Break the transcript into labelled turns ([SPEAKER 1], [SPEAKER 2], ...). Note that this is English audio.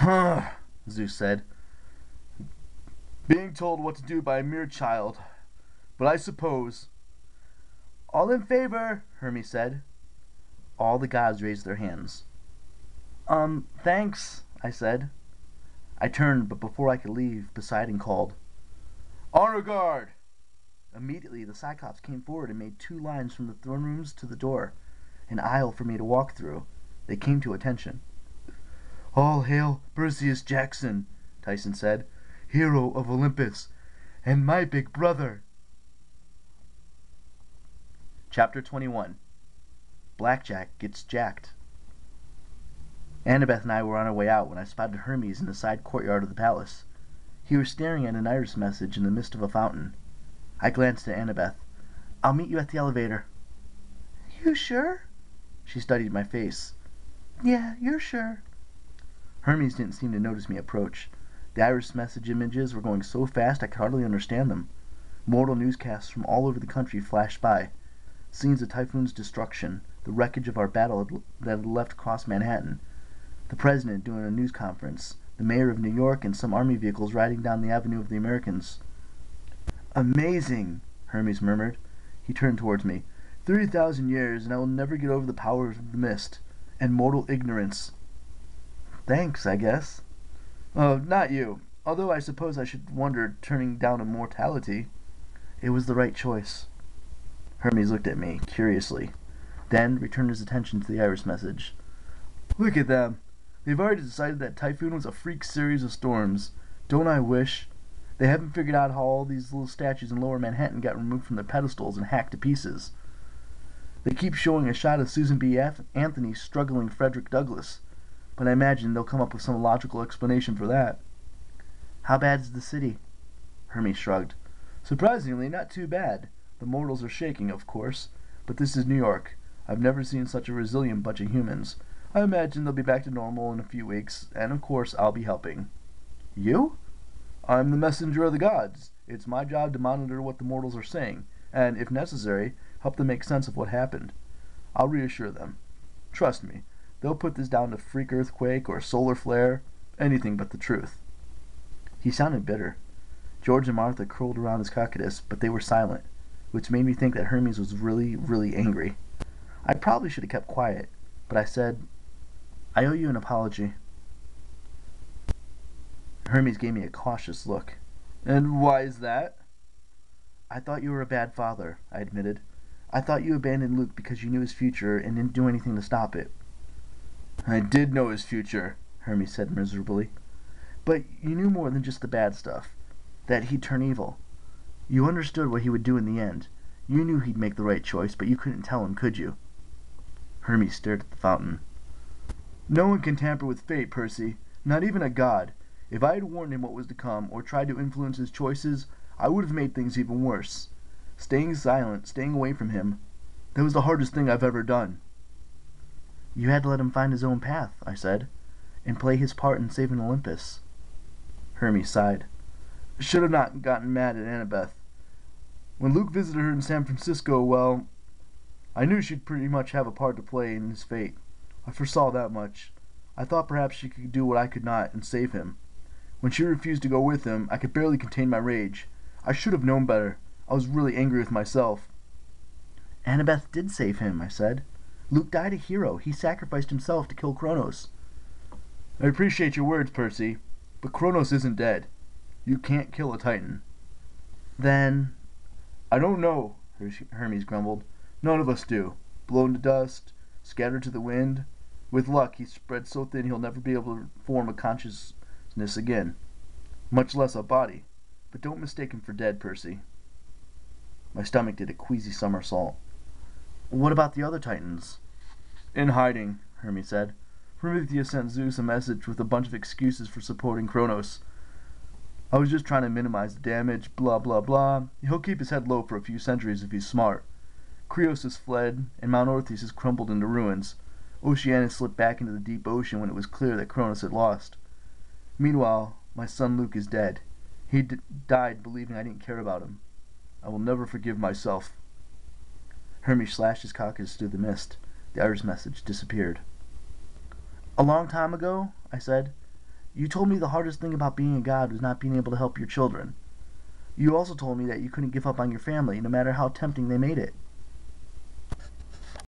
[SPEAKER 1] Huh, Zeus said, being told what to do by a mere child. But I suppose. All in favor, Hermes said. All the gods raised their hands. Thanks, I said. I turned, but before I could leave, Poseidon called, Honor guard! Immediately, the Cyclops came forward and made 2 lines from the throne rooms to the door, an aisle for me to walk through. They came to attention. All hail Perseus Jackson, Tyson said, hero of Olympus, and my big brother. Chapter 21. Blackjack Gets Jacked. Annabeth and I were on our way out when I spotted Hermes in the side courtyard of the palace. He was staring at an iris message in the midst of a fountain. I glanced at Annabeth. I'll meet you at the elevator. You sure? She studied my face. Yeah, you're sure. Hermes didn't seem to notice me approach. The iris message images were going so fast I could hardly understand them. Mortal newscasts from all over the country flashed by. Scenes of Typhoon's destruction, the wreckage of our battle that had left across Manhattan, the president doing a news conference, the mayor of New York, and some army vehicles riding down the Avenue of the Americans. Amazing, Hermes murmured. He turned towards me. 30,000 years, and I will never get over the power of the mist, and mortal ignorance. Thanks, I guess. Oh, not you. Although I suppose I should wonder turning down immortality. It was the right choice. Hermes looked at me, curiously, then returned his attention to the iris message. Look at them. They've already decided that Typhoon was a freak series of storms. Don't I wish? They haven't figured out how all these little statues in Lower Manhattan got removed from their pedestals and hacked to pieces. They keep showing a shot of Susan B. Anthony struggling Frederick Douglass, but I imagine they'll come up with some logical explanation for that. How bad is the city? Hermes shrugged. Surprisingly, not too bad. The mortals are shaking, of course, but this is New York. I've never seen such a resilient bunch of humans. I imagine they'll be back to normal in a few weeks, and of course I'll be helping. You? I'm the messenger of the gods. It's my job to monitor what the mortals are saying, and, if necessary, help them make sense of what happened. I'll reassure them. Trust me, they'll put this down to freak earthquake or solar flare, anything but the truth. He sounded bitter. George and Martha curled around his cocytus, but they were silent, which made me think that Hermes was really, really angry. I probably should have kept quiet, but I said, I owe you an apology. Hermes gave me a cautious look. And why is that? I thought you were a bad father, I admitted. I thought you abandoned Luke because you knew his future and didn't do anything to stop it. I did know his future, Hermes said miserably. But you knew more than just the bad stuff. That he'd turn evil. You understood what he would do in the end. You knew he'd make the right choice, but you couldn't tell him, could you? Hermes stared at the fountain. No one can tamper with fate, Percy. Not even a god. If I had warned him what was to come, or tried to influence his choices, I would have made things even worse. Staying silent, staying away from him, that was the hardest thing I've ever done. You had to let him find his own path, I said, and play his part in saving Olympus. Hermes sighed. Should have not gotten mad at Annabeth. When Luke visited her in San Francisco, well, I knew she'd pretty much have a part to play in his fate. I foresaw that much. I thought perhaps she could do what I could not and save him. When she refused to go with him, I could barely contain my rage. I should have known better. I was really angry with myself. Annabeth did save him, I said. Luke died a hero. He sacrificed himself to kill Kronos. I appreciate your words, Percy, but Kronos isn't dead. You can't kill a Titan. Then... I don't know, Hermes grumbled. None of us do. Blown to dust, scattered to the wind. With luck, he's spread so thin he'll never be able to form a consciousness again, much less a body. But don't mistake him for dead, Percy. My stomach did a queasy somersault. What about the other Titans? In hiding, Hermes said. Prometheus sent Zeus a message with a bunch of excuses for supporting Kronos. I was just trying to minimize the damage, blah blah blah. He'll keep his head low for a few centuries if he's smart. Creos has fled, and Mount Orthes has crumbled into ruins. Oceanus slipped back into the deep ocean when it was clear that Kronos had lost. Meanwhile, my son Luke is dead. He died believing I didn't care about him. I will never forgive myself. Hermes slashed his cocytus through the mist. The iris message disappeared. A long time ago, I said, You told me the hardest thing about being a god was not being able to help your children. You also told me that you couldn't give up on your family, no matter how tempting they made it.